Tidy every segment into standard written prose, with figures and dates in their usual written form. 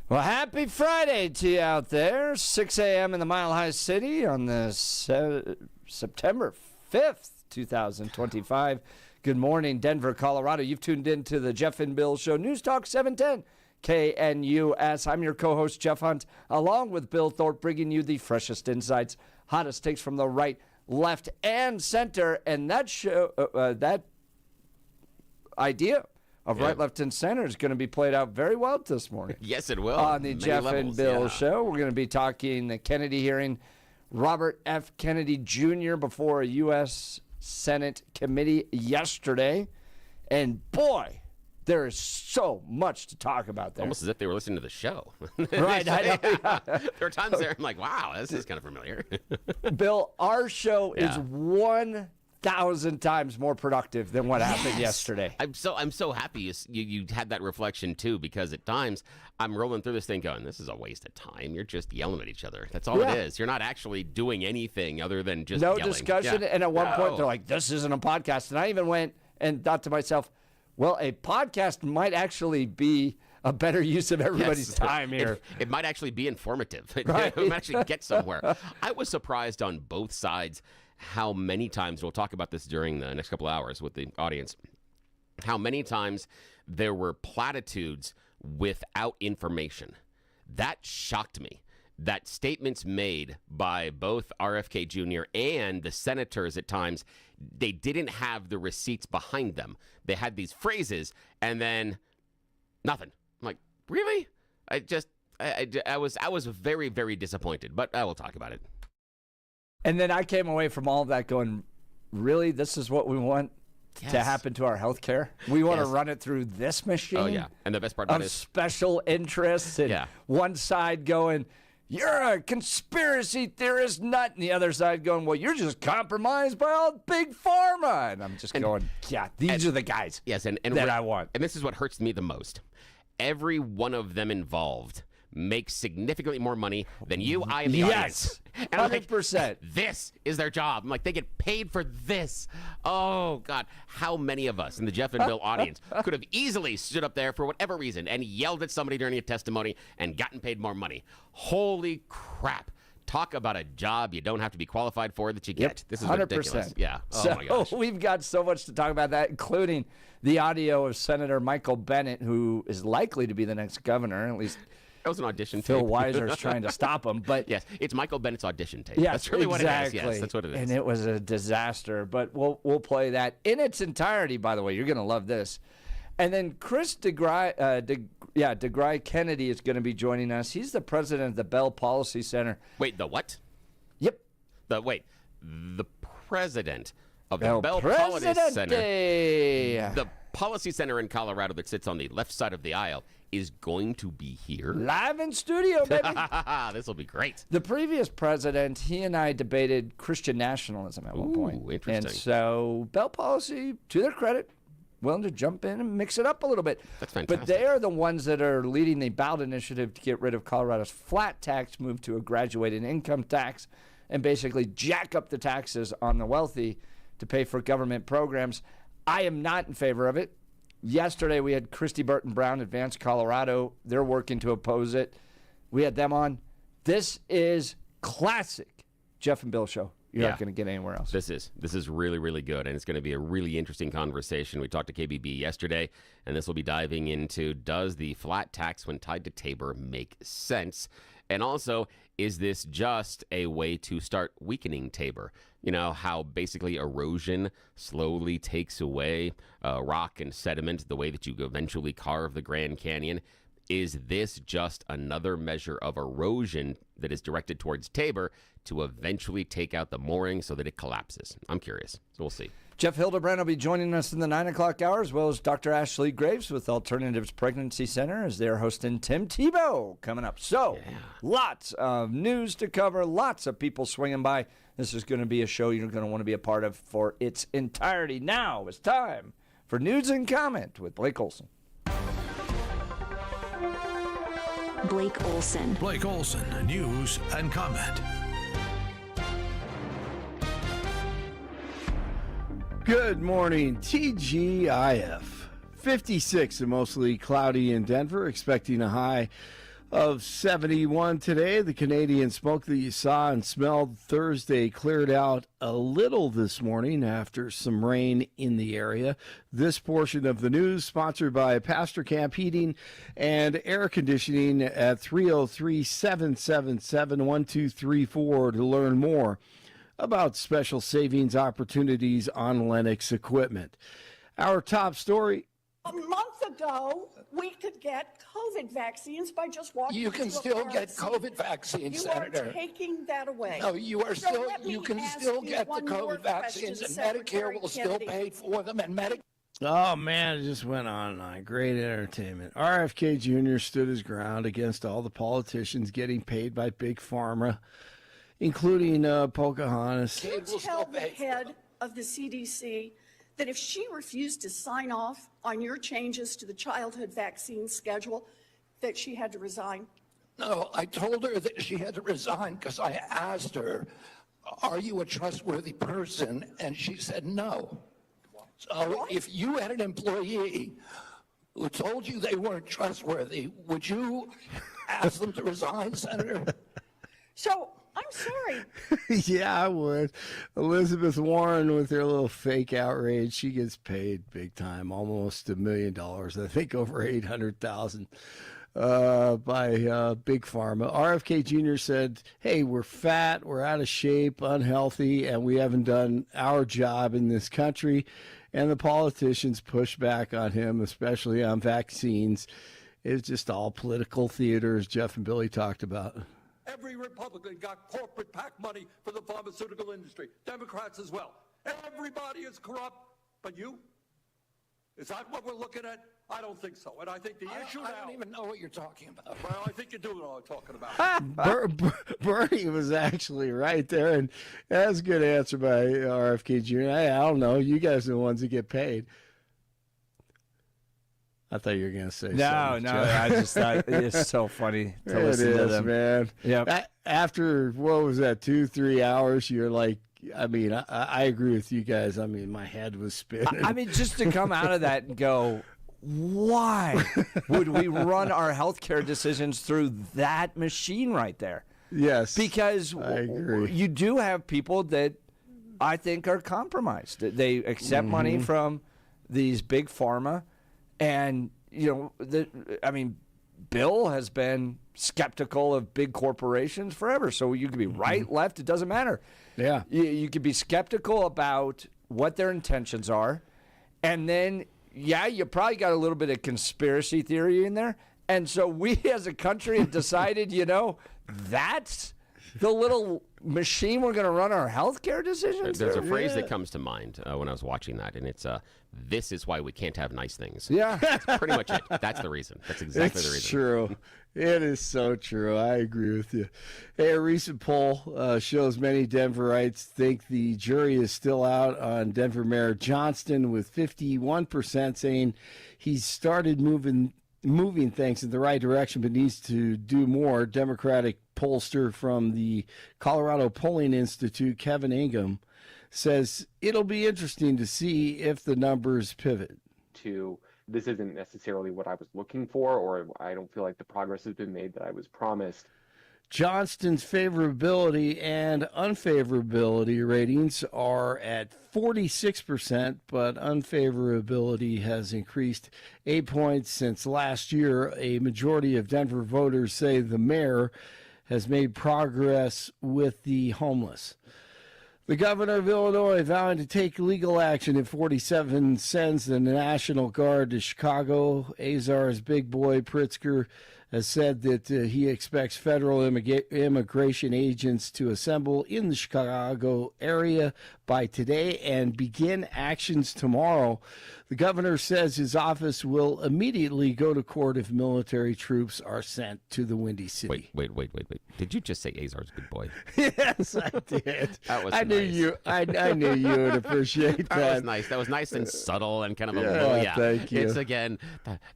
Well, happy Friday to you out there. 6 a.m. in the Mile High City on the September 5th, 2025. Good morning, Denver, Colorado. You've tuned into the Jeff and Bill Show, News Talk 710 KNUS. I'm your co-host, Jeff Hunt, along with Bill Thorpe, bringing you the freshest insights, hottest takes from the right, left, and center. And that show, that idea of right, left, and center is going to be played out very well this morning. Yes, it will. On the Many Jeff levels, and Bill Show. We're going to be talking the Kennedy hearing. Robert F. Kennedy Jr. before a U.S. Senate committee yesterday. And boy, there is so much to talk about there. Almost as if they were listening to the show. Right. I know, yeah. There are times there I'm like, wow, this is kind of familiar. Bill, our show is 1,000 times more productive than what happened yesterday. I'm so happy you had that reflection too, because at times I'm rolling through this thing going, this is a waste of time. You're just yelling at each other. That's all it is. You're not actually doing anything other than just yelling. Discussion. And at one point they're like, this isn't a podcast. And I even went and thought to myself, well, a podcast might actually be a better use of everybody's time here. It might actually be informative. Right. It might actually get somewhere. I was surprised on both sides how many times, we'll talk about this during the next couple of hours with the audience, how many times there were platitudes without information. That shocked me. That statements made by both RFK Jr. and the senators at times, they didn't have the receipts behind them. They had these phrases and then nothing. I'm like, really? I was very, very disappointed, but I will talk about it. And then I came away from all of that going, really, this is what we want to happen to our health care? We want to run it through this machine? Oh, yeah. And the best part about it is special interests and one side going, you're a conspiracy theorist nut, and the other side going, well, you're just compromised by all big pharma. And I'm just going, these are the guys that I want. And this is what hurts me the most. Every one of them involved makes significantly more money than you, I, and the audience. And 100%. Like, this is their job. I'm like, they get paid for this. Oh, God. How many of us in the Jeff and Bill audience could have easily stood up there for whatever reason and yelled at somebody during a testimony and gotten paid more money? Holy crap. Talk about a job you don't have to be qualified for that you get. This is 100%. Ridiculous. Yeah. Oh, my gosh. We've got so much to talk about that, including the audio of Senator Michael Bennet, who is likely to be the next governor, at least. That was an audition tape. Phil Weiser's trying to stop him. But yes, it's Michael Bennett's audition tape. Yes, that's really what it is. Yes, that's what it is. And it was a disaster. But we'll play that in its entirety, by the way. You're going to love this. And then Chris DeGray Kennedy is going to be joining us. He's the president of the Bell Policy Center. Wait, the what? Yep. The president of the Bell Policy Center. The Policy Center in Colorado that sits on the left side of the aisle is going to be here. Live in studio, baby. This will be great. The previous president, he and I debated Christian nationalism at one point. Interesting. And so Bell Policy, to their credit, willing to jump in and mix it up a little bit. That's fantastic. But they are the ones that are leading the ballot initiative to get rid of Colorado's flat tax, move to a graduated income tax, and basically jack up the taxes on the wealthy to pay for government programs. I am not in favor of it. Yesterday, we had Christy Burton Brown, Advanced Colorado. They're working to oppose it. We had them on. This is classic Jeff and Bill show. You're not going to get anywhere else. This is really, really good, and it's going to be a really interesting conversation. We talked to KBB yesterday, and this will be diving into, does the flat tax when tied to Tabor make sense? And also, is this just a way to start weakening Tabor? You know, how basically erosion slowly takes away rock and sediment, the way that you eventually carve the Grand Canyon. Is this just another measure of erosion that is directed towards Tabor to eventually take out the mooring so that it collapses? I'm curious. So we'll see. Jeff Hildebrand will be joining us in the 9 o'clock hour, as well as Dr. Ashley Graves with Alternatives Pregnancy Center, as they're hosting Tim Tebow coming up. So, lots of news to cover, lots of people swinging by. This is going to be a show you're going to want to be a part of for its entirety. Now it's time for News and Comment with Blake Olson. Blake Olson. Blake Olson, News and Comment. Good morning, TGIF. 56 and mostly cloudy in Denver, expecting a high of 71 today. The Canadian smoke that you saw and smelled Thursday cleared out a little this morning after some rain in the area. This portion of the news sponsored by Pastor Camp Heating and Air Conditioning at 303-777-1234 to learn more about special savings opportunities on Lennox equipment. Our top story. A month ago, we could get COVID vaccines by just walking. You can into a still get pharmacy. COVID vaccines, You Senator. are taking that away. No, you are So still. let me You can ask still you get the one more COVID vaccines, question, and Medicare Secretary will still Kennedy. pay for them, and Medicare. Oh, man, it just went on and on. Great entertainment. RFK Jr. stood his ground against all the politicians getting paid by Big Pharma, including Pocahontas. You Kids will tell still the pay for head of the CDC that if she refused to sign off on your changes to the childhood vaccine schedule, that she had to resign. No, I told her that she had to resign because I asked her, "Are you a trustworthy person?" And she said no. So if you had an employee who told you they weren't trustworthy, would you ask them to resign, Senator? So I'm sorry. Yeah, I would. Elizabeth Warren with her little fake outrage, she gets paid big time, almost $1 million. I think over 800,000 by Big Pharma. RFK Jr. said, "Hey, we're fat, we're out of shape, unhealthy, and we haven't done our job in this country." And the politicians push back on him, especially on vaccines. It's just all political theater, as Jeff and Billy talked about. Every Republican got corporate PAC money for the pharmaceutical industry. Democrats as well. Everybody is corrupt, but you? Is that what we're looking at? I don't think so. And I think the issue I now... don't even know what you're talking about. Well, I think you do know what I'm talking about. Bernie was actually right there, and that's a good answer by RFK Jr. I don't know. You guys are the ones that get paid. I thought you were going to say something. No, I just thought it's so funny to It listen to is, them. man. Yep. After, what was that, 2-3 hours, you're like, I mean, I agree with you guys. I mean, my head was spinning. I mean, just to come out of that and go, why would we run our healthcare decisions through that machine right there? Yes. Because I agree. you do have people that I think are compromised. They accept money from these big pharma, and Bill has been skeptical of big corporations forever. So you could be right, left, it doesn't matter. Yeah. You could be skeptical about what their intentions are, and then you probably got a little bit of conspiracy theory in there. And so we as a country have decided, that's the little machine we're going to run our healthcare decisions There's a through? phrase that comes to mind when I was watching that, and it's "This is why we can't have nice things." Yeah. That's pretty much it. That's the reason. That's exactly the It's reason. true. It is so true. I agree with you. Hey, a recent poll shows many Denverites think the jury is still out on Denver Mayor Johnston, with 51% saying he's started moving things in the right direction but needs to do more. Democratic pollster from the Colorado Polling Institute, Kevin Ingham, says it'll be interesting to see if the numbers pivot. This isn't necessarily what I was looking for, or I don't feel like the progress has been made that I was promised. Johnston's favorability and unfavorability ratings are at 46%, but unfavorability has increased 8 points since last year. A majority of Denver voters say the mayor has made progress with the homeless. The governor of Illinois vowing to take legal action if 47 sends the National Guard to Chicago. Azar's big boy Pritzker has said that he expects federal immigration agents to assemble in the Chicago area by today and begin actions tomorrow. The governor says his office will immediately go to court if military troops are sent to the Windy City. Wait. Did you just say Azar's big boy? Yes, I did. That was I knew nice. you. I knew you would appreciate that. That was nice. That was nice and subtle and kind of Yeah, thank you. It's again,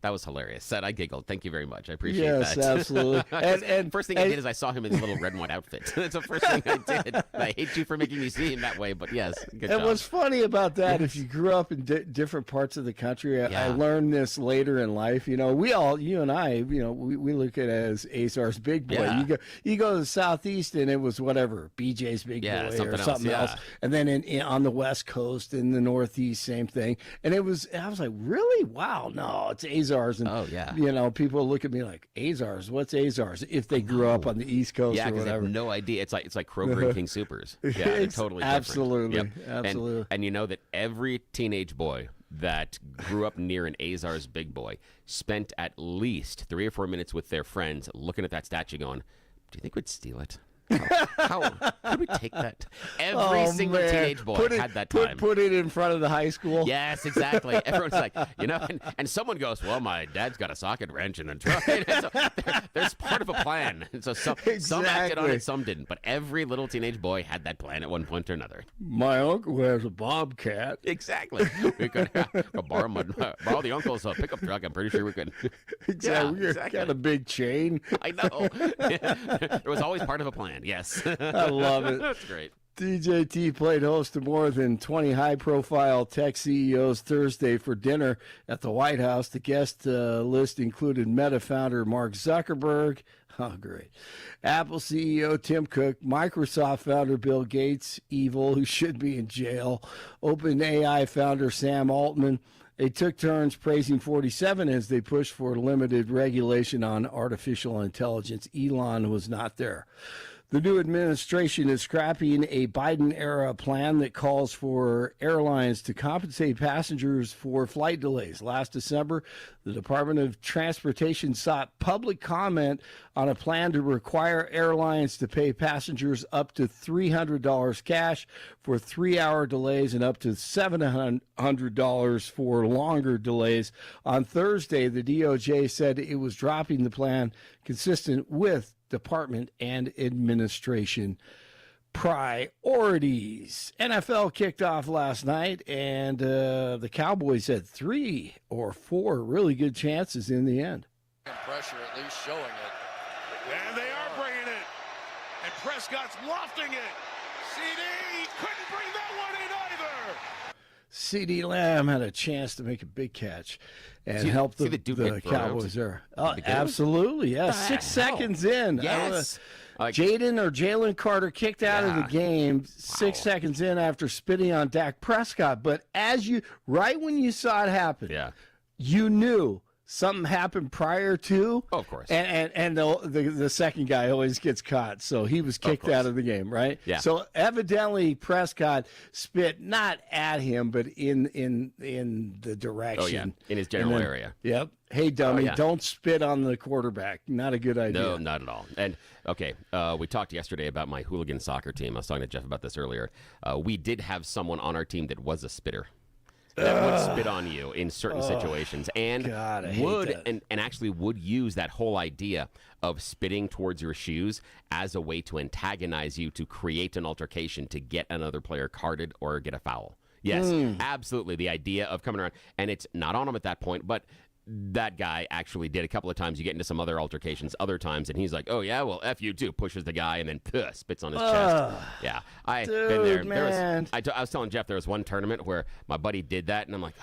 that was hilarious. I giggled. Thank you very much. I appreciate Yes, that. absolutely. And first thing I did is I saw him in his little red and white outfit. That's the first thing I did. I hate you for making me see him that way, but yes. Yes. Good And job. what's funny about that, if you grew up in different parts of the country, I learned this later in life. You know, you and I, we look at it as Azar's Big Boy. Yeah. You go to the Southeast, and it was whatever, BJ's Big Boy or something else. And then on the West Coast, in the Northeast, same thing. And I was like, really? Wow, no, it's Azar's. And, people look at me like, Azar's? What's Azar's? If they grew up on the East Coast or because they whatever. have no idea. It's like Kroger and King Supers. Yeah, they're totally different. Absolutely. Yep. Absolutely. And you know that every teenage boy that grew up near an Azar's Big Boy spent at least 3 or 4 minutes with their friends looking at that statue going, do you think we'd steal it? How could we take that? Every single teenage boy had that time. Put it in front of the high school. Yes, exactly. Everyone's like, and someone goes, well, my dad's got a socket wrench in the truck. So there's part of a plan. And so some acted on it, some didn't. But every little teenage boy had that plan at one point or another. My uncle has a Bobcat. Exactly. We could borrow the uncle's pickup truck. I'm pretty sure we could. Exactly. Yeah, exactly. Got a big chain. I know. There was always part of a plan. Yes. I love it. That's great. DJT played host to more than 20 high-profile tech CEOs Thursday for dinner at the White House. The guest list included Meta founder Mark Zuckerberg. Oh, great. Apple CEO Tim Cook, Microsoft founder Bill Gates, evil, who should be in jail, OpenAI founder Sam Altman. They took turns praising 47 as they pushed for limited regulation on artificial intelligence. Elon was not there. The new administration is scrapping a Biden-era plan that calls for airlines to compensate passengers for flight delays. Last December, the Department of Transportation sought public comment on a plan to require airlines to pay passengers up to $300 cash for 3-hour delays and up to $700 for longer delays. On Thursday, the DOJ said it was dropping the plan consistent with department and administration priorities. NFL kicked off last night, and the Cowboys had 3 or 4 really good chances in the end. Pressure at least showing it. And they are bringing it. And Prescott's lofting it. CD couldn't bring that one in either. CeeDee Lamb had a chance to make a big catch and help the Cowboys there. Oh, absolutely, yes. 6 seconds in. Yes. Jalen Carter kicked out of the game 6 seconds in after spitting on Dak Prescott. But right when you saw it happen, you knew something happened prior to. Oh, of course. And the second guy always gets caught, so he was kicked out of the game, right? Yeah. So evidently Prescott spit not at him, but in the direction. Oh, yeah, in his general area. Yep. Hey, dummy, don't spit on the quarterback. Not a good idea. No, not at all. And, okay, we talked yesterday about my hooligan soccer team. I was talking to Jeff about this earlier. We did have someone on our team that was a spitter. That would spit on you in certain situations, and actually would use that whole idea of spitting towards your shoes as a way to antagonize you, to create an altercation, to get another player carded or get a foul. Yes, absolutely. The idea of coming around, and it's not on him at that point, but that guy actually did a couple of times. You get into some other altercations other times, and he's like, oh, yeah, well, F you too, pushes the guy, and then spits on his chest. Yeah, I've been there. Man. I was telling Jeff there was one tournament where my buddy did that, and I'm like,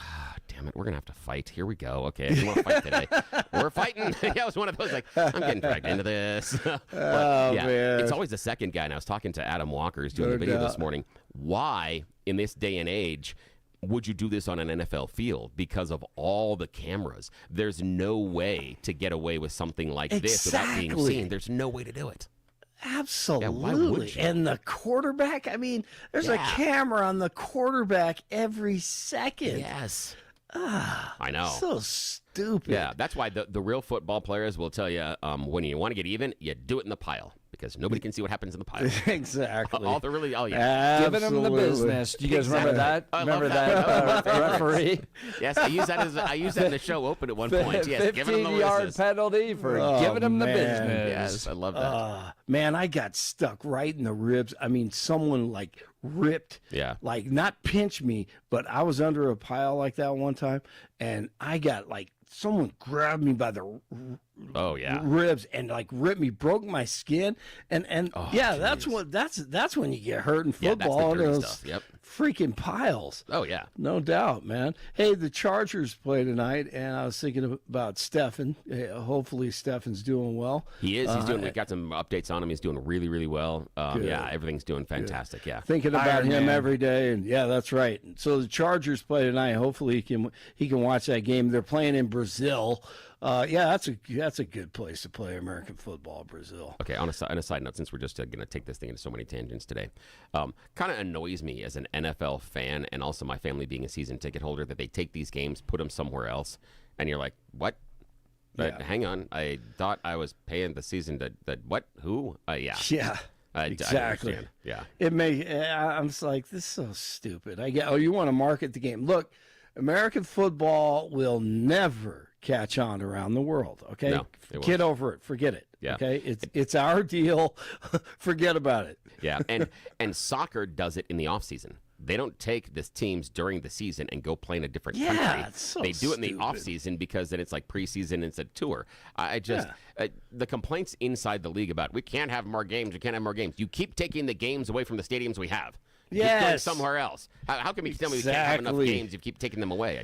damn it, we're going to have to fight. Here we go. Okay, I want to fight today. We're fighting. Yeah, it was one of those, like, I'm getting dragged into this. Man. It's always the second guy, and I was talking to Adam Walker, who's doing the video this morning. Why, in this day and age, would you do this on an NFL field? Because of all the cameras. There's no way to get away with something like this without being seen. There's no way to do it. Absolutely. Yeah, why would you? And the quarterback, I mean, there's a camera on the quarterback every second. Yes. I know. So stupid. Yeah, that's why the real football players will tell you when you want to get even, you do it in the pile. Because nobody can see what happens in the pile. Exactly. Giving them the business. Do you guys remember that? Remember that referee? Yes, I used that in the show open at one point. Yes, 15-yard penalty for giving them the business. Yes, I love that. Man, I got stuck right in the ribs. I mean, someone ripped, like not pinched me, but I was under a pile like that one time, and I got someone grabbed me by the ribs and ripped me, broke my skin, and that's when you get hurt in football. That's the dirty stuff. Yep. freaking piles. Oh, yeah. No doubt, man. Hey, the Chargers play tonight, and I was thinking about Stephen. Hopefully, Stephen's doing well. He is. He's doing. We got some updates on him. He's doing really, really well. Yeah, everything's doing fantastic. Yeah. Thinking about him every day, and yeah, that's right. So the Chargers play tonight. Hopefully, he can watch that game. They're playing in Brazil. Yeah, that's a good place to play American football, Brazil. Okay, on a side note, since we're just going to take this thing into so many tangents today, kind of annoys me as an NFL fan and also my family being a season ticket holder that they take these games, put them somewhere else, and you're like, what? But hang on, I thought I was paying the season that what? Who? Yeah. Yeah. Exactly. Yeah. I'm just like, this is so stupid. I get. Oh, you want to market the game? Look, American football will never catch on around the world. Okay, no, get over it. Forget it. Yeah. Okay, it's our deal. Forget about it. Yeah, and soccer does it in the off season. They don't take the teams during the season and go play in a different country. It's so they do it in the stupid. off season because then it's like preseason. It's a tour. The complaints inside the league about we can't have more games. We can't have more games. You keep taking the games away from the stadiums we have. Yes. Going somewhere else. How can you tell me we can't have enough games if you keep taking them away?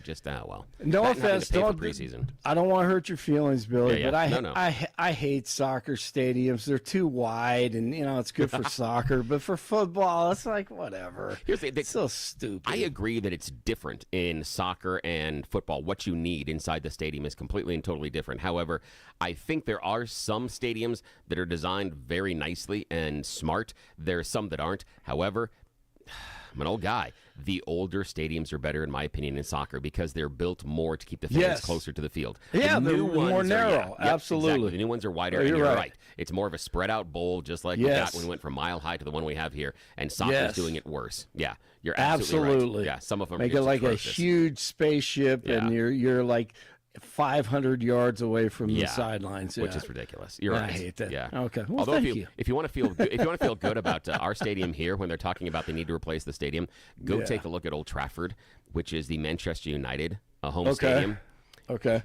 No offense, preseason. I don't want to hurt your feelings, Billy, Yeah, yeah. but I hate soccer stadiums. They're too wide, and it's good for soccer, but for football, it's like whatever. It's so stupid. I agree that it's different in soccer and football. What you need inside the stadium is completely and totally different. However, I think there are some stadiums that are designed very nicely and smart. There are some that aren't. However, I'm an old guy. The older stadiums are better, in my opinion, in soccer because they're built more to keep the fans closer to the field. Yeah, the they're new more ones narrow. Absolutely. Exactly. The new ones are wider, and you're right. It's more of a spread-out bowl, just like we got when we went from Mile High to the one we have here, and soccer's doing it worse. Yeah, you're absolutely right. Yeah, some of them make are it like atrocious. a huge spaceship, and you're like 500 yards away from the sidelines, which is ridiculous. You're right. I hate that. Yeah. Okay. Well, Although thank you. if you want to feel good, if you want to feel good about our stadium here, when they're talking about they need to replace the stadium, go take a look at Old Trafford, which is the Manchester United home stadium. Okay.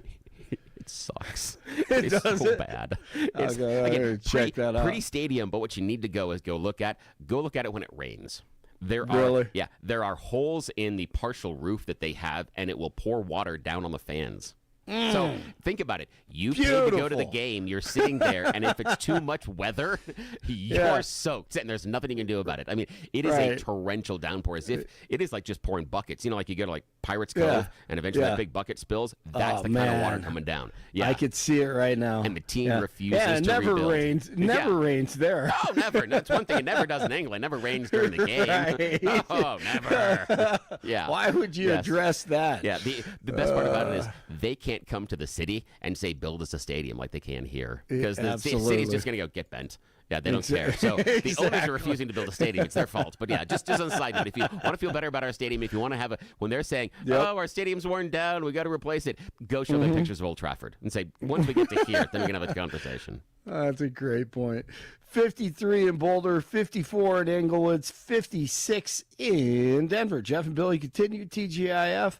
It sucks. It's so bad. It's, again, check that out. Pretty stadium, but what you need to go look at it when it rains. There are holes in the partial roof that they have, and it will pour water down on the fans. So think about it. You pay to go to the game. You're sitting there, and if it's too much weather, you're soaked, and there's nothing you can do about it. I mean, it is a torrential downpour, as if it is like just pouring buckets. Like you go to like Pirates Cove, and eventually that big bucket spills. That's the kind of water coming down. Yeah, I could see it right now. And the team refuses to rebuild. Yeah, it never rains there. Oh, never. That's one thing it never does in England. It never rains during the game. Oh, never. Yeah. Why would you address that? Yeah. The best part about it is they can't come to the city and say, build us a stadium like they can here. Because the city's just going to go, get bent. Yeah, they don't care. So the owners are refusing to build a stadium. It's their fault. But yeah, just on a side note, if you want to feel better about our stadium, if you want to have when they're saying, oh, our stadium's worn down, we got to replace it, go show them pictures of Old Trafford and say, once we get to here, then we can have a conversation. That's a great point. 53 in Boulder, 54 in Englewood, 56 in Denver. Jeff and Billy continue TGIF.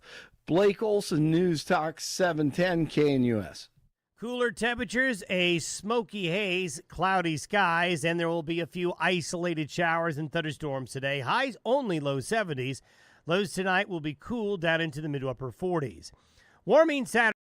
Blake Olson, News Talk 710 KNUS. Cooler temperatures, a smoky haze, cloudy skies, and there will be a few isolated showers and thunderstorms today. Highs only low 70s. Lows tonight will be cool down into the mid to upper 40s. Warming Saturday.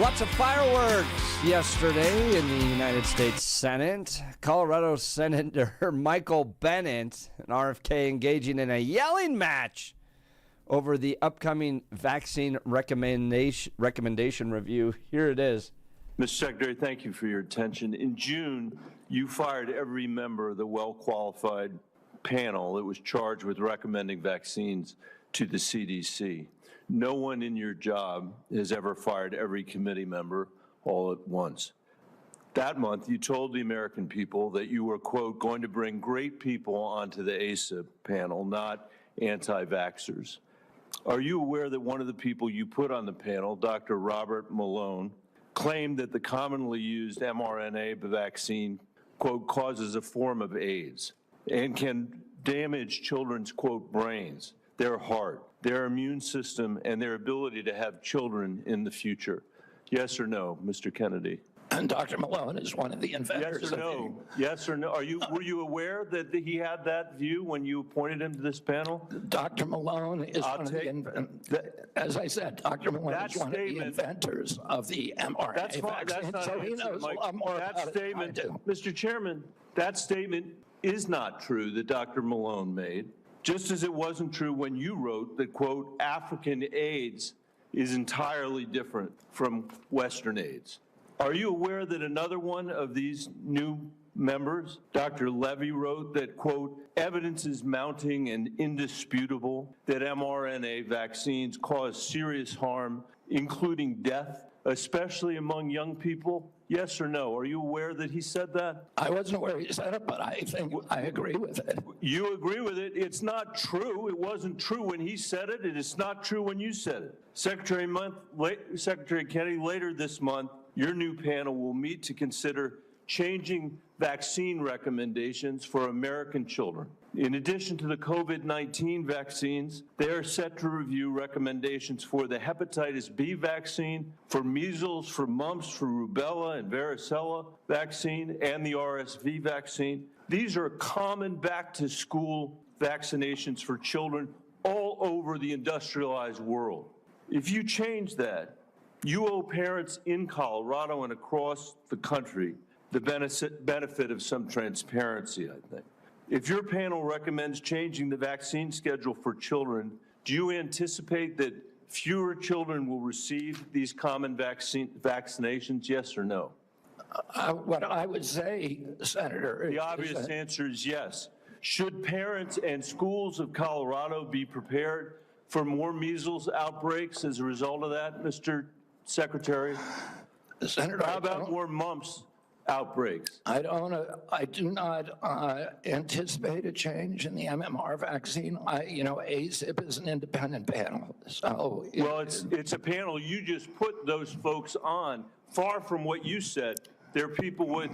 Lots of fireworks yesterday in the United States Senate. Colorado Senator Michael Bennett and RFK engaging in a yelling match over the upcoming vaccine recommendation review. Here it is. Mr. Secretary, thank you for your attention. In June, you fired every member of the well-qualified panel that was charged with recommending vaccines to the CDC. No one in your job has ever fired every committee member all at once. That month, you told the American people that you were, quote, going to bring great people onto the ACIP panel, not anti-vaxxers. Are you aware that one of the people you put on the panel, Dr. Robert Malone, claimed that the commonly used mRNA vaccine, quote, causes a form of AIDS and can damage children's, quote, brains, their heart, their immune system, and their ability to have children in the future? Yes or no, Mr. Kennedy? And Dr. Malone is one of the inventors. Yes or no? Yes or no? Were you aware that he had that view when you appointed him to this panel? Dr. Malone is one of the inventors. As I said, Dr. Malone is one of the inventors of the mRNA vaccine, so he knows a lot more about it than I do. Mr. Chairman, that statement is not true that Dr. Malone made. Just as it wasn't true when you wrote that, quote, African AIDS is entirely different from Western AIDS. Are you aware that another one of these new members, Dr. Levy, wrote that, quote, evidence is mounting and indisputable that mRNA vaccines cause serious harm, including death, especially among young people? Yes or no? Are you aware that he said that? I wasn't aware he said it, but I think I agree with it. You agree with it? It's not true. It wasn't true when he said it. It is not true when you said it. Secretary Kennedy, later this month, your new panel will meet to consider changing vaccine recommendations for American children. In addition to the COVID-19 vaccines, they are set to review recommendations for the hepatitis B vaccine, for measles, for mumps, for rubella and varicella vaccine, and the RSV vaccine. These are common back-to-school vaccinations for children all over the industrialized world. If you change that, you owe parents in Colorado and across the country the benefit of some transparency, I think. If your panel recommends changing the vaccine schedule for children, do you anticipate that fewer children will receive these common vaccinations, yes or no? What I would say, Senator, the obvious answer is yes. Should parents and schools of Colorado be prepared for more measles outbreaks as a result of that, Mr. Secretary? Senator, how about more mumps outbreaks? I do not anticipate a change in the MMR vaccine. ACIP is an independent panel. So well, it's a panel you just put those folks on. Far from what you said, they're people with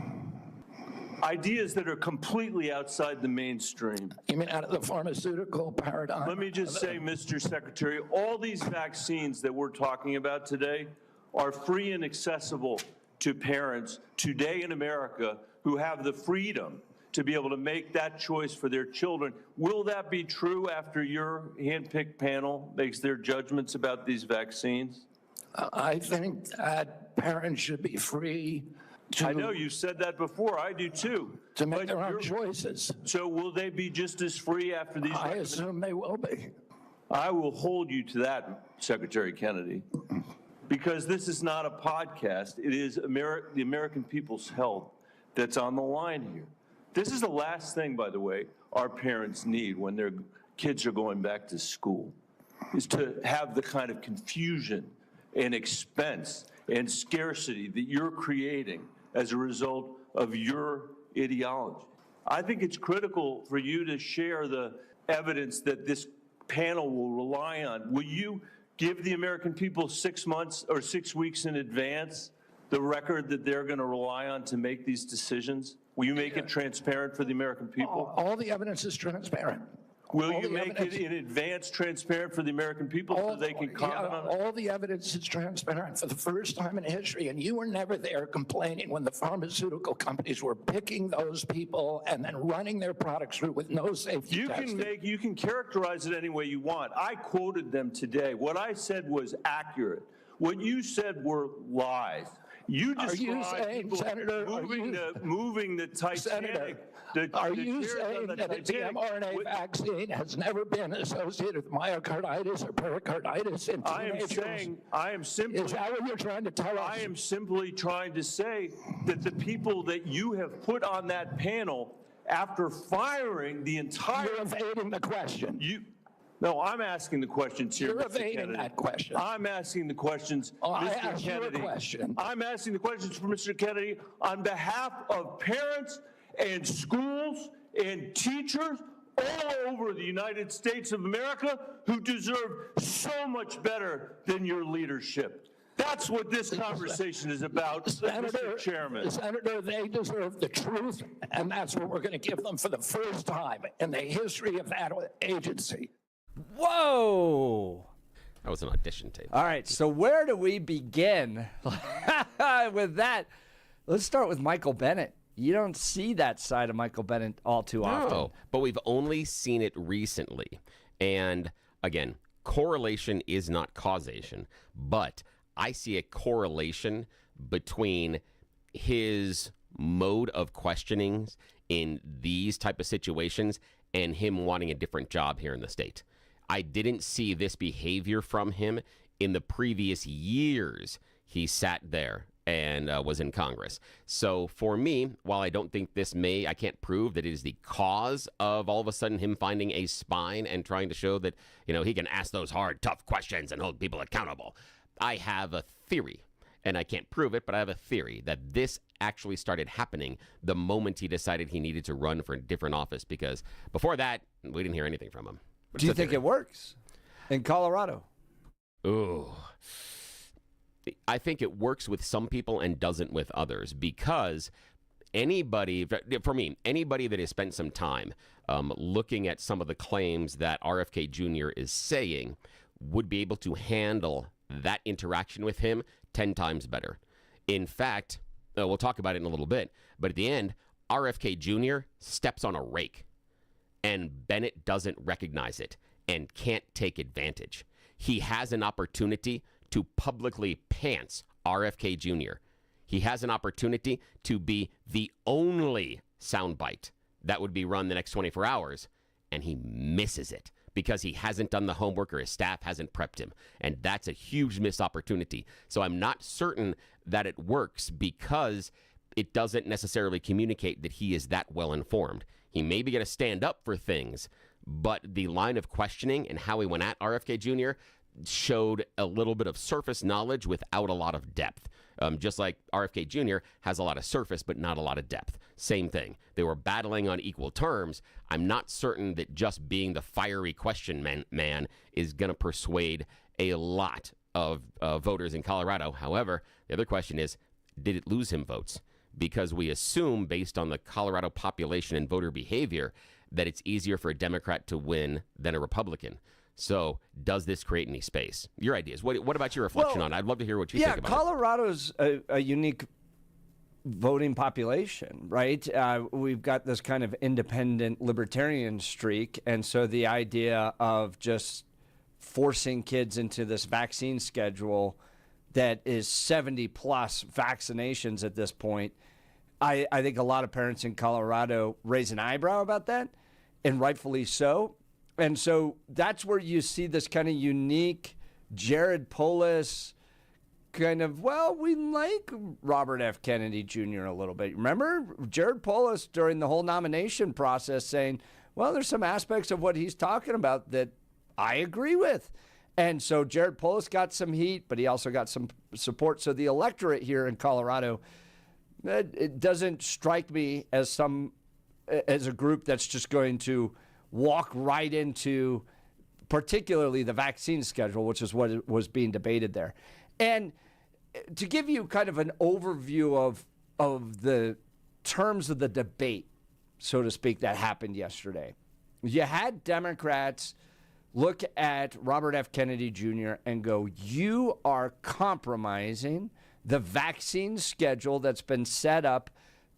ideas that are completely outside the mainstream. You mean out of the pharmaceutical paradigm? Let me just say, Mr. Secretary, all these vaccines that we're talking about today are free and accessible to parents today in America who have the freedom to be able to make that choice for their children. Will that be true after your handpicked panel makes their judgments about these vaccines? I think that parents should be free to... I know you said that before. I do too. To make their own choices. So will they be just as free after these? I assume they will be. I will hold you to that, Secretary Kennedy. Because this is not a podcast. It is the American people's health that's on the line here. This is the last thing, by the way, our parents need when their kids are going back to school, is to have the kind of confusion and expense and scarcity that you're creating as a result of your ideology. I think it's critical for you to share the evidence that this panel will rely on. Will you give the American people 6 months or 6 weeks in advance the record that they're going to rely on to make these decisions? Will you make it transparent for the American people? All the evidence is transparent. Will you make it in advance transparent for the American people so they can comment on it? All the evidence is transparent for the first time in history, and you were never there complaining when the pharmaceutical companies were picking those people and then running their products through with no safety testing. You can characterize it any way you want. I quoted them today. What I said was accurate. What you said were lies. You Are you described saying, people Senator, moving the Titanic. Senator, the are you chairs on saying the that the Titanic mRNA with- vaccine has never been associated with myocarditis or pericarditis in teenagers? I am simply. Is that what you're trying to tell us? I am simply trying to say that the people that you have put on that panel, after firing the entire. You're evading the question. No, I'm asking the questions here, You're Mr. evading Kennedy. that question. I'm asking the questions, I Mr. asked you a Kennedy. question. I'm asking the questions for Mr. Kennedy on behalf of parents and schools and teachers all over the United States of America who deserve so much better than your leadership. That's what this conversation is about, Mr. Chairman. Senator, they deserve the truth, and that's what we're going to give them for the first time in the history of that agency. Whoa! That was an audition tape. All right, so where do we begin with that? Let's start with Michael Bennett. You don't see that side of Michael Bennett all too often. No, but we've only seen it recently. And again, correlation is not causation, but I see a correlation between his mode of questioning in these type of situations and him wanting a different job here in the state. I didn't see this behavior from him in the previous years he sat there and was in Congress. So for me, while I don't think I can't prove that it is the cause of all of a sudden him finding a spine and trying to show that, he can ask those hard, tough questions and hold people accountable. I have a theory, and I can't prove it, but I have a theory that this actually started happening the moment he decided he needed to run for a different office, because before that, we didn't hear anything from him. Do you think it works in Colorado? Ooh. I think it works with some people and doesn't with others, because anybody that has spent some time looking at some of the claims that RFK Jr. is saying would be able to handle that interaction with him 10 times better. In fact, we'll talk about it in a little bit, but at the end, RFK Jr. steps on a rake, and Bennett doesn't recognize it and can't take advantage. He has an opportunity to publicly pants RFK Jr. He has an opportunity to be the only soundbite that would be run the next 24 hours, and he misses it because he hasn't done the homework or his staff hasn't prepped him, and that's a huge missed opportunity. So I'm not certain that it works because it doesn't necessarily communicate that he is that well informed. He may be going to stand up for things, but the line of questioning and how he went at RFK Jr. showed a little bit of surface knowledge without a lot of depth. Just like RFK Jr. has a lot of surface, but not a lot of depth. Same thing. They were battling on equal terms. I'm not certain that just being the fiery question man is going to persuade a lot of voters in Colorado. However, the other question is, did it lose him votes? Because we assume, based on the Colorado population and voter behavior, that it's easier for a Democrat to win than a Republican. So does this create any space? Your ideas. What about your reflection on it? I'd love to hear what you think about Colorado's a unique voting population, right? We've got this kind of independent libertarian streak. And so the idea of just forcing kids into this vaccine schedule that is 70 plus vaccinations at this point, I think a lot of parents in Colorado raise an eyebrow about that, and rightfully so. And so that's where you see this kind of unique Jared Polis kind of, we like Robert F. Kennedy Jr. a little bit. Remember Jared Polis during the whole nomination process saying, there's some aspects of what he's talking about that I agree with. And so Jared Polis got some heat, but he also got some support. So the electorate here in Colorado, it doesn't strike me as a group that's just going to walk right into particularly the vaccine schedule, which is what was being debated there. And to give you kind of an overview of the terms of the debate, so to speak, that happened yesterday, you had Democrats look at Robert F. Kennedy Jr. and go, you are compromising the vaccine schedule that's been set up.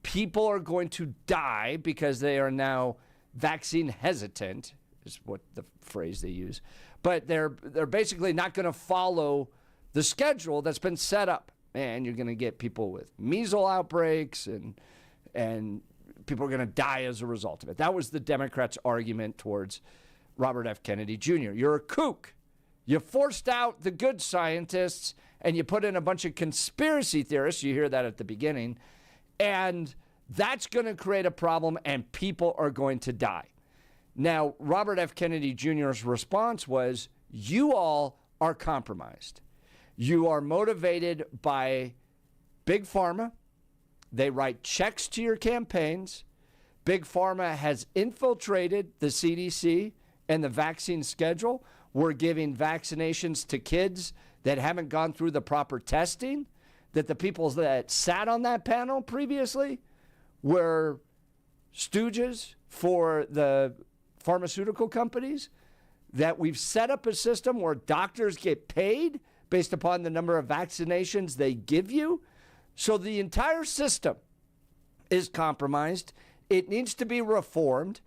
People are going to die because they are now vaccine hesitant, is what the phrase they use. But they're basically not going to follow the schedule that's been set up. And you're going to get people with measles outbreaks and people are going to die as a result of it. That was the Democrats' argument towards Robert F. Kennedy Jr. You're a kook. You forced out the good scientists and you put in a bunch of conspiracy theorists. You hear that at the beginning. And that's going to create a problem and people are going to die. Now, Robert F. Kennedy Jr.'s response was, you all are compromised. You are motivated by Big Pharma. They write checks to your campaigns. Big Pharma has infiltrated the CDC and the vaccine schedule. We're giving vaccinations to kids that haven't gone through the proper testing, that the people that sat on that panel previously were stooges for the pharmaceutical companies, that we've set up a system where doctors get paid based upon the number of vaccinations they give you. So the entire system is compromised. It needs to be reformed.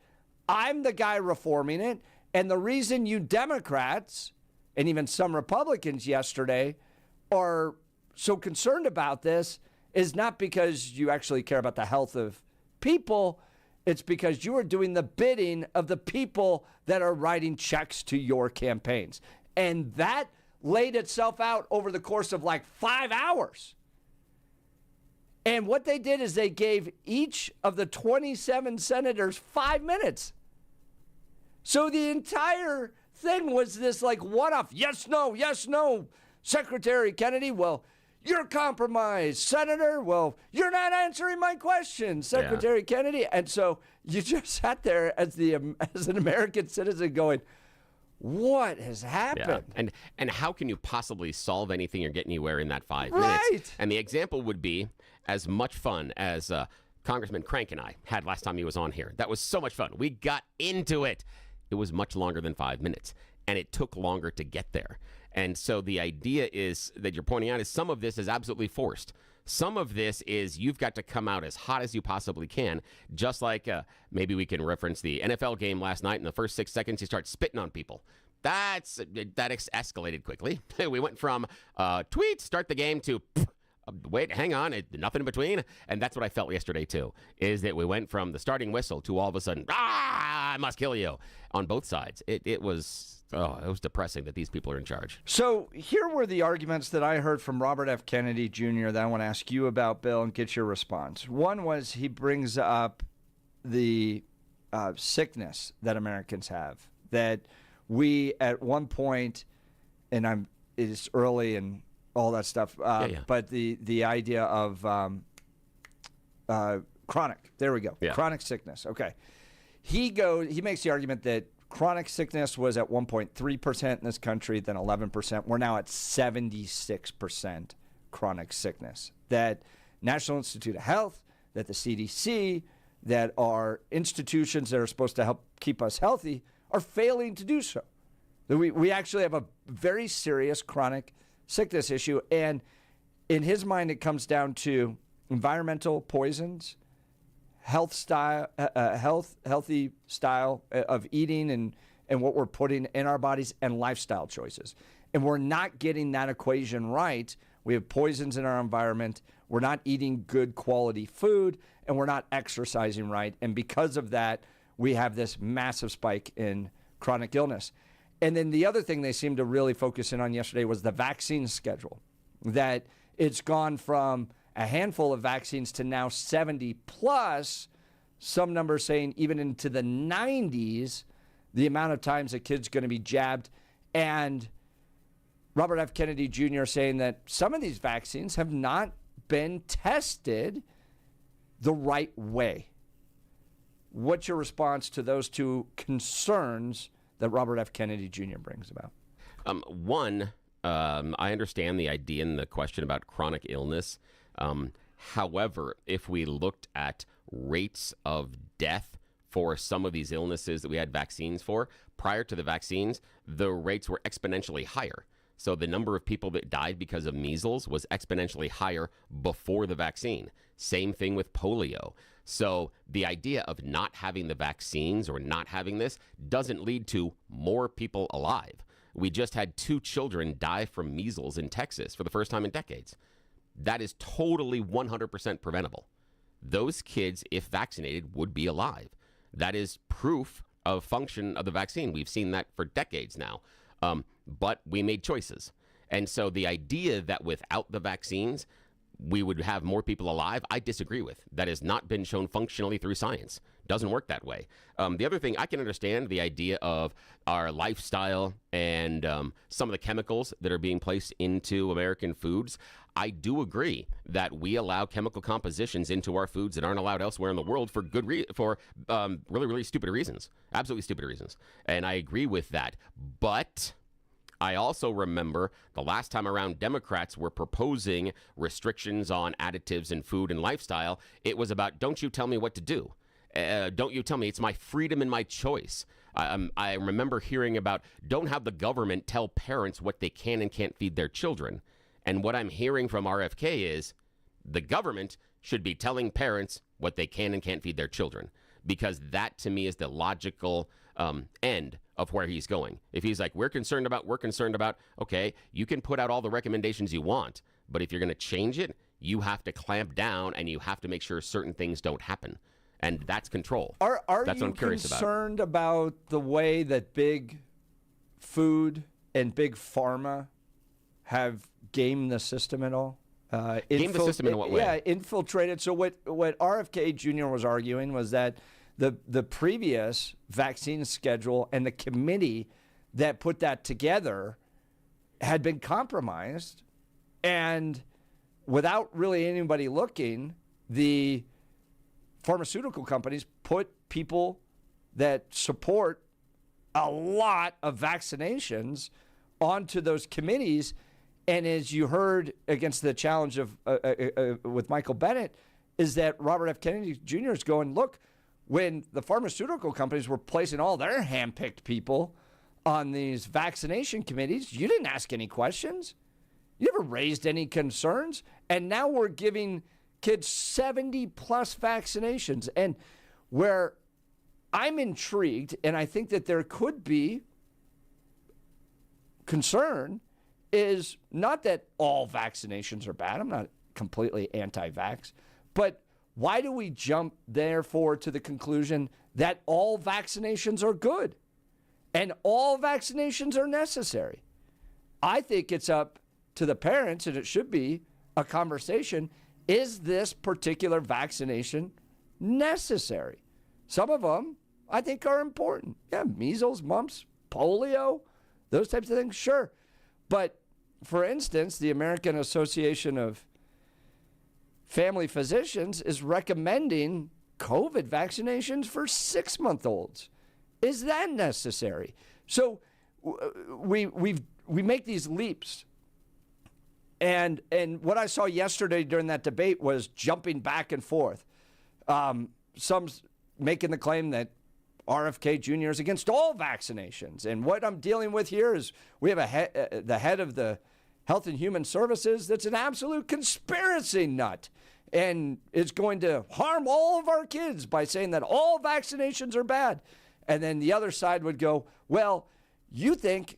I'm the guy reforming it. And the reason you Democrats and even some Republicans yesterday are so concerned about this is not because you actually care about the health of people. It's because you are doing the bidding of the people that are writing checks to your campaigns. And that laid itself out over the course of like 5 hours. And what they did is they gave each of the 27 senators 5 minutes. So the entire thing was this like one-off. Yes, no. Secretary Kennedy, well, you're compromised. Senator, well, you're not answering my question, Secretary Kennedy. And so you just sat there as an American citizen going, what has happened? Yeah. And how can you possibly solve anything or get anywhere in that 5 minutes? And the example would be as much fun as Congressman Crank and I had last time he was on here. That was so much fun. We got into it. It was much longer than 5 minutes, and it took longer to get there. And so the idea is that you're pointing out is some of this is absolutely forced. Some of this is you've got to come out as hot as you possibly can, just like maybe we can reference the NFL game last night. In the first 6 seconds, you start spitting on people. That escalated quickly. We went from tweet, start the game, to wait, hang on, nothing in between. And that's what I felt yesterday, too, is that we went from the starting whistle to all of a sudden, I must kill you on both sides. It was depressing that these people are in charge. So here were the arguments that I heard from Robert F. Kennedy Jr. that I want to ask you about, Bill, and get your response. One was he brings up the sickness that Americans have, that we at one point, and it's early and all that stuff, but the idea of chronic, there we go, chronic sickness. Okay. He makes the argument that chronic sickness was at 1.3% in this country, then 11%. We're now at 76% chronic sickness. That National Institute of Health, that the CDC, that our institutions that are supposed to help keep us healthy are failing to do so. That we actually have a very serious chronic sickness issue. And in his mind, it comes down to environmental poisons, healthy style of eating and what we're putting in our bodies, and lifestyle choices. And we're not getting that equation right. We have poisons in our environment. We're not eating good quality food, and we're not exercising right. And because of that, we have this massive spike in chronic illness. And then the other thing they seemed to really focus in on yesterday was the vaccine schedule, that it's gone from a handful of vaccines to now 70 plus, some numbers saying even into the 90s, the amount of times a kid's going to be jabbed. And Robert F. Kennedy Jr. saying that some of these vaccines have not been tested the right way. What's your response to those two concerns that Robert F. Kennedy Jr. brings about? One, I understand the idea and the question about chronic illness. However, if we looked at rates of death for some of these illnesses that we had vaccines for, prior to the vaccines, the rates were exponentially higher. So the number of people that died because of measles was exponentially higher before the vaccine. Same thing with polio. So the idea of not having the vaccines or not having this doesn't lead to more people alive. We just had 2 children die from measles in Texas for the first time in decades. That is totally 100% preventable. Those kids, if vaccinated, would be alive. That is proof of function of the vaccine. We've seen that for decades now. But we made choices. And so the idea that without the vaccines, we would have more people alive, I disagree with. That has not been shown functionally through science. Doesn't work that way. The other thing, I can understand the idea of our lifestyle and some of the chemicals that are being placed into American foods. I do agree that we allow chemical compositions into our foods that aren't allowed elsewhere in the world for really, really stupid reasons. Absolutely stupid reasons. And I agree with that. But I also remember the last time around Democrats were proposing restrictions on additives in food and lifestyle. It was about, don't you tell me what to do. Don't you tell me. It's my freedom and my choice. I remember hearing about, don't have the government tell parents what they can and can't feed their children. And what I'm hearing from RFK is the government should be telling parents what they can and can't feed their children, because that to me is the logical end of where he's going. If he's like, we're concerned about, okay, you can put out all the recommendations you want, but if you're going to change it, you have to clamp down and you have to make sure certain things don't happen. And that's control. Are that's you what I'm curious concerned about the way that big food and big pharma have gamed the system at all? Gamed the system in what way? Yeah, infiltrated. So what RFK Jr. was arguing was that the previous vaccine schedule and the committee that put that together had been compromised, and without really anybody looking, the pharmaceutical companies put people that support a lot of vaccinations onto those committees. And as you heard against the challenge of with Michael Bennett, is that Robert F. Kennedy Jr. is going, look, when the pharmaceutical companies were placing all their handpicked people on these vaccination committees, you didn't ask any questions. You never raised any concerns. And now we're giving kids 70 plus vaccinations. And where I'm intrigued, and I think that there could be concern, is not that all vaccinations are bad. I'm not completely anti-vax. But why do we jump, therefore, to the conclusion that all vaccinations are good and all vaccinations are necessary? I think it's up to the parents, and it should be a conversation. Is this particular vaccination necessary? Some of them, I think, are important. Yeah, measles, mumps, polio, those types of things, sure. But, for instance, the American Association of Family Physicians is recommending COVID vaccinations for 6-month-olds. Is that necessary? So we make these leaps. And what I saw yesterday during that debate was jumping back and forth. Some making the claim that RFK Jr. is against all vaccinations. And what I'm dealing with here is we have the head of the Health and Human Services that's an absolute conspiracy nut and is going to harm all of our kids by saying that all vaccinations are bad. And then the other side would go, well, you think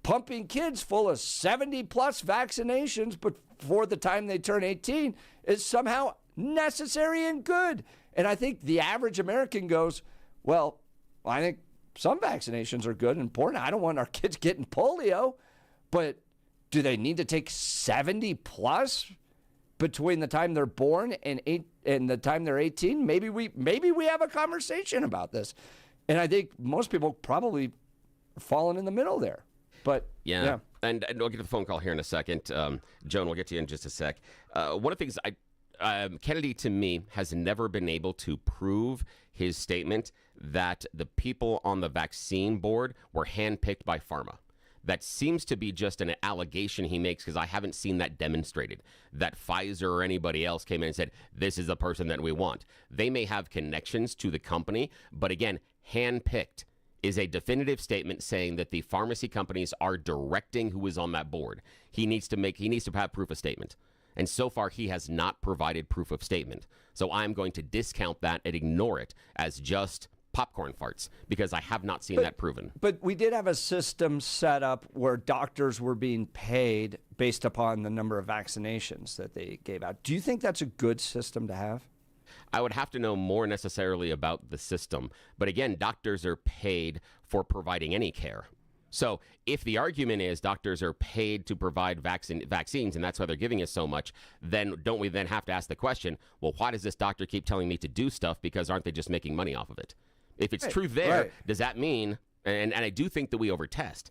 pumping kids full of 70-plus vaccinations before the time they turn 18 is somehow necessary and good. And I think the average American goes, well, I think some vaccinations are good and important. I don't want our kids getting polio, but do they need to take 70-plus between the time they're born and the time they're 18? Maybe we have a conversation about this. And I think most people probably are falling in the middle there. But yeah. And we'll get to the phone call here in a second. Joan, we'll get to you in just a sec. One of the things Kennedy, to me, has never been able to prove his statement that the people on the vaccine board were handpicked by pharma. That seems to be just an allegation he makes, because I haven't seen that demonstrated, that Pfizer or anybody else came in and said, this is the person that we want. They may have connections to the company, but again, handpicked is a definitive statement saying that the pharmacy companies are directing who is on that board. He needs to have proof of statement. And so far, he has not provided proof of statement. So I'm going to discount that and ignore it as just popcorn farts, because I have not seen that proven. But we did have a system set up where doctors were being paid based upon the number of vaccinations that they gave out. Do you think that's a good system to have? I would have to know more necessarily about the system. But again, doctors are paid for providing any care. So if the argument is doctors are paid to provide vaccines and that's why they're giving us so much, then don't we then have to ask the question, well, why does this doctor keep telling me to do stuff? Because aren't they just making money off of it? If it's true there, does that mean, and I do think that we overtest.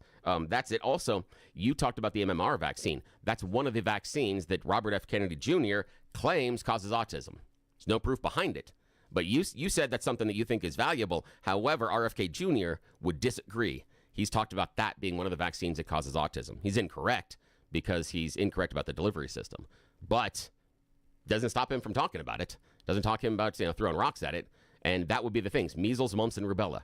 That's it. Also, you talked about the MMR vaccine. That's one of the vaccines that Robert F. Kennedy Jr. claims causes autism. There's no proof behind it. But you said that's something that you think is valuable. However, RFK Jr. would disagree. He's talked about that being one of the vaccines that causes autism. He's incorrect because he's incorrect about the delivery system. But doesn't stop him from talking about it. Doesn't talk him about throwing rocks at it. And that would be the things. Measles, mumps, and rubella.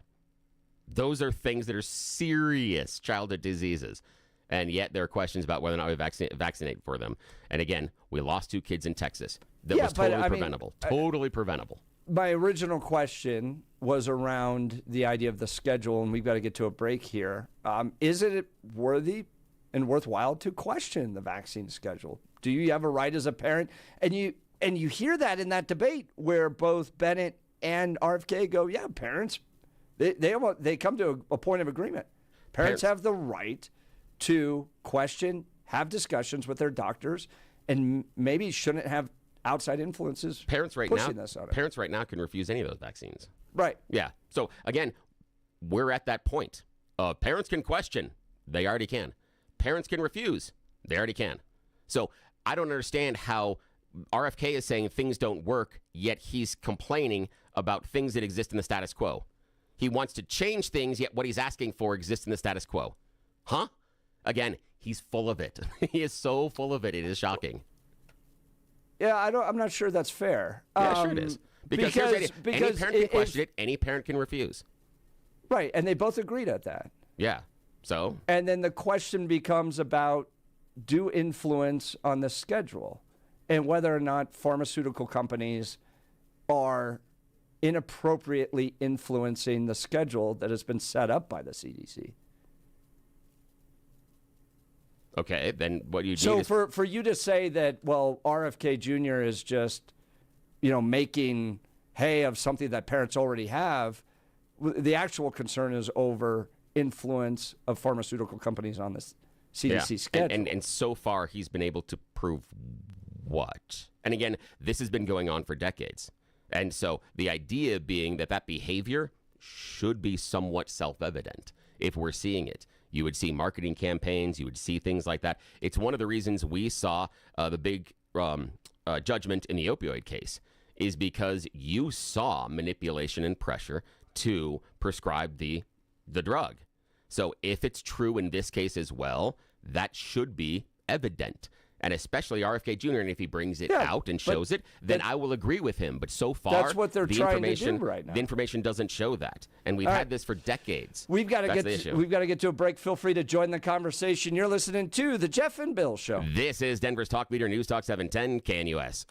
Those are things that are serious childhood diseases. And yet there are questions about whether or not we vaccinate for them. And again, we lost 2 kids in Texas. That was totally preventable. Totally preventable. My original question was around the idea of the schedule, and we've got to get to a break here. Is it worthy and worthwhile to question the vaccine schedule? Do you have a right as a parent? And you hear that in that debate where both Bennett and RFK go, yeah, parents, they come to a point of agreement. Parents have the right to question, have discussions with their doctors, and maybe shouldn't have outside influences pushing this on it. Parents right now can refuse any of those vaccines. Right. Yeah. So again, we're at that point. Parents can question. They already can. Parents can refuse. They already can. So I don't understand how RFK is saying things don't work, yet he's complaining about things that exist in the status quo. He wants to change things, yet what he's asking for exists in the status quo. Huh? Again, he's full of it. He is so full of it. It is shocking. Yeah, I'm not sure that's fair. Yeah, sure it is. Because any parent can question it, any parent can refuse. Right, and they both agreed at that. Yeah, so? And then the question becomes about due influence on the schedule and whether or not pharmaceutical companies are inappropriately influencing the schedule that has been set up by the CDC. Okay, then what you need So is... for you to say that, well, RFK Jr. is just, making hay of something that parents already have, the actual concern is over influence of pharmaceutical companies on the CDC schedule. And so far, he's been able to prove what? And again, this has been going on for decades. And so the idea being that behavior should be somewhat self-evident if we're seeing it. You would see marketing campaigns. You would see things like that. It's one of the reasons we saw the big judgment in the opioid case is because you saw manipulation and pressure to prescribe the drug. So if it's true in this case as well, that should be evident. And especially RFK Jr., and if he brings it out and shows it, then I will agree with him. But so far, that's what they're trying to do right now. The information doesn't show that. And we've had this for decades. We've got to get to a break. Feel free to join the conversation. You're listening to The Jeff and Bill Show. This is Denver's Talk Leader, News Talk 710 KNUS.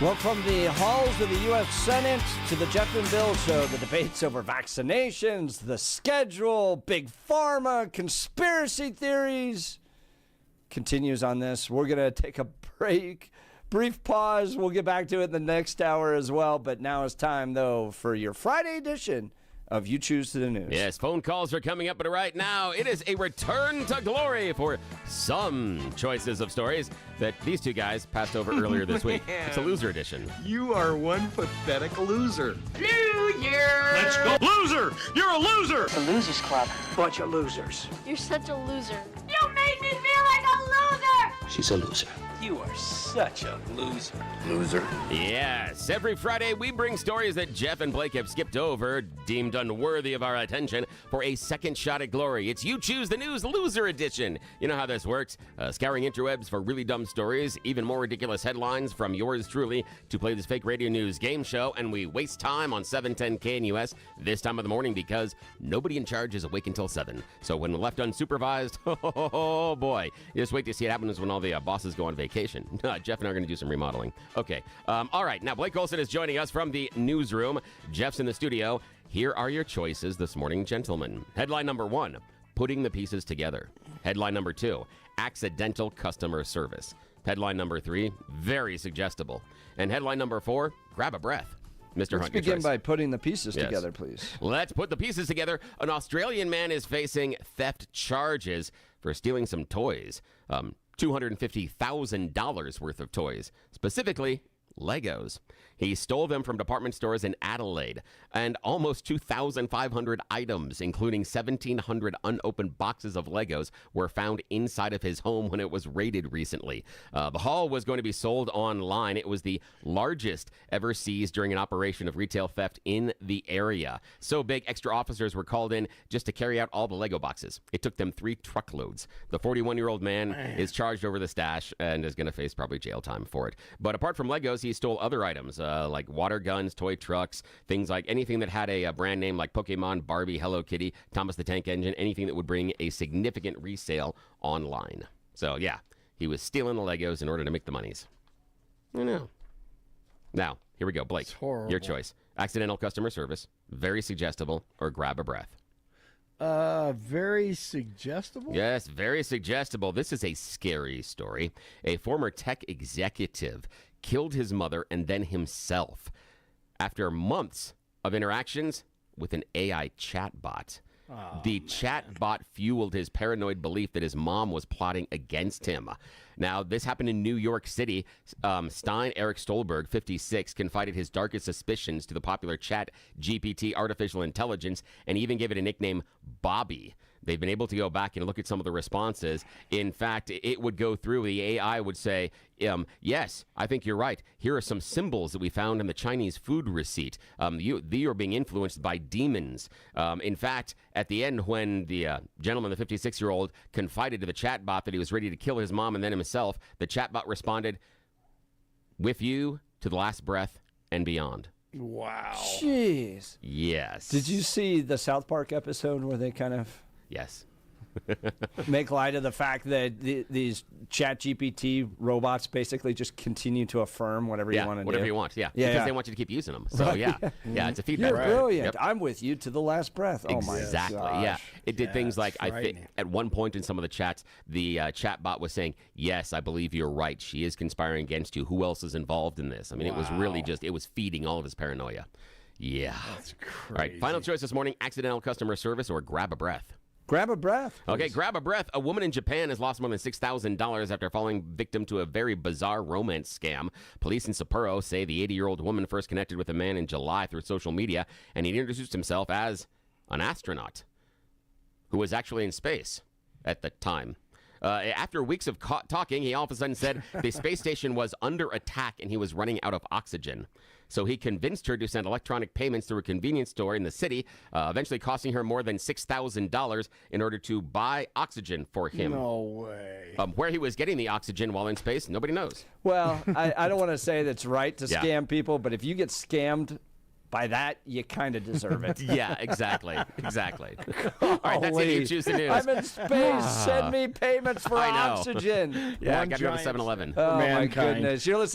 Well, from the halls of the U.S. Senate to the Jeff and Bill Show, the debates over vaccinations, the schedule, big pharma, conspiracy theories continues on this. We're going to take a brief pause. We'll get back to it in the next hour as well. But now it's time, though, for your Friday edition of You Choose the News. Yes, phone calls are coming up, but right now it is a return to glory for some choices of stories that these two guys passed over earlier this week. It's a loser edition. You are one pathetic loser. Loser! Let's go. Loser! You're a loser! The Losers Club. Bunch of losers. You're such a loser. You made me feel like a loser! She's a loser. You are such a loser. Loser. Yes, every Friday we bring stories that Jeff and Blake have skipped over, deemed unworthy of our attention, for a second shot at glory. It's You Choose the News Loser Edition. You know how this works. Scouring interwebs for really dumb stories, even more ridiculous headlines from yours truly to play this fake radio news game show, and we waste time on 710 KNUS this time of the morning because nobody in charge is awake until 7. So when left unsupervised, oh boy, you just wait to see what happens when all the bosses go on vacation. Jeff and I are going to do some remodeling. Okay. All right. Now, Blake Olson is joining us from the newsroom. Jeff's in the studio. Here are your choices this morning, gentlemen. Headline number 1, putting the pieces together. Headline number 2, accidental customer service. Headline number 3, very suggestible. And headline number 4, grab a breath. Mr. Hunt, let's begin by putting the pieces together, please. Let's put the pieces together. An Australian man is facing theft charges for stealing some toys. $250,000 worth of toys, specifically Legos. He stole them from department stores in Adelaide, and almost 2,500 items, including 1,700 unopened boxes of Legos, were found inside of his home when it was raided recently. The haul was going to be sold online. It was the largest ever seized during an operation of retail theft in the area. So big, extra officers were called in just to carry out all the Lego boxes. It took them 3 truckloads. The 41-year-old man is charged over the stash and is going to face probably jail time for it. But apart from Legos, he stole other items like water guns, toy trucks, things like anything that had a brand name like Pokemon, Barbie, Hello Kitty, Thomas the Tank Engine, anything that would bring a significant resale online. So yeah, he was stealing the Legos in order to make the monies. I know. Now, here we go. Blake, your choice. Accidental customer service, very suggestible, or grab a breath. Very suggestible? Yes, very suggestible. This is a scary story. A former tech executive killed his mother and then himself after months of interactions with an AI chatbot. The chatbot fueled his paranoid belief that his mom was plotting against him. Now, this happened in New York City. Stein Eric Stolberg, 56, confided his darkest suspicions to the popular chat GPT artificial intelligence and even gave it a nickname, Bobby. They've been able to go back and look at some of the responses. In fact, it would go through. The AI would say, yes, I think you're right. Here are some symbols that we found in the Chinese food receipt. You are being influenced by demons. In fact, at the end, when the gentleman, the 56-year-old, confided to the chatbot that he was ready to kill his mom and then himself, the chatbot responded, with you to the last breath and beyond. Wow. Jeez. Yes. Did you see the South Park episode where they kind of... Yes. make light of the fact that these chat GPT robots basically just continue to affirm whatever you want to do. Whatever you want, because they want you to keep using them. So, yeah, it's a feedback. You're brilliant. Yep. I'm with you to the last breath. Oh, exactly. My gosh. Yeah. It did things like, I think at one point in some of the chats, the chatbot was saying, yes, I believe you're right. She is conspiring against you. Who else is involved in this? I mean, it was really it was feeding all of his paranoia. Yeah. That's crazy. All right, final choice this morning, accidental customer service or grab a breath. Grab a breath. Please. Okay, grab a breath. A woman in Japan has lost more than $6,000 after falling victim to a very bizarre romance scam. Police in Sapporo say the 80-year-old woman first connected with a man in July through social media, and he introduced himself as an astronaut who was actually in space at the time. After weeks of talking, he all of a sudden said the space station was under attack and he was running out of oxygen. So he convinced her to send electronic payments through a convenience store in the city, eventually costing her more than $6,000 in order to buy oxygen for him. No way. Where he was getting the oxygen while in space, nobody knows. Well, I don't want to say that's right to scam people, but if you get scammed by that, you kind of deserve it. Yeah, exactly. All right, that's it. You choose the news. I'm in space. Send me payments for oxygen. Yeah, I got to go to 7-Eleven. Oh, my goodness. You're listening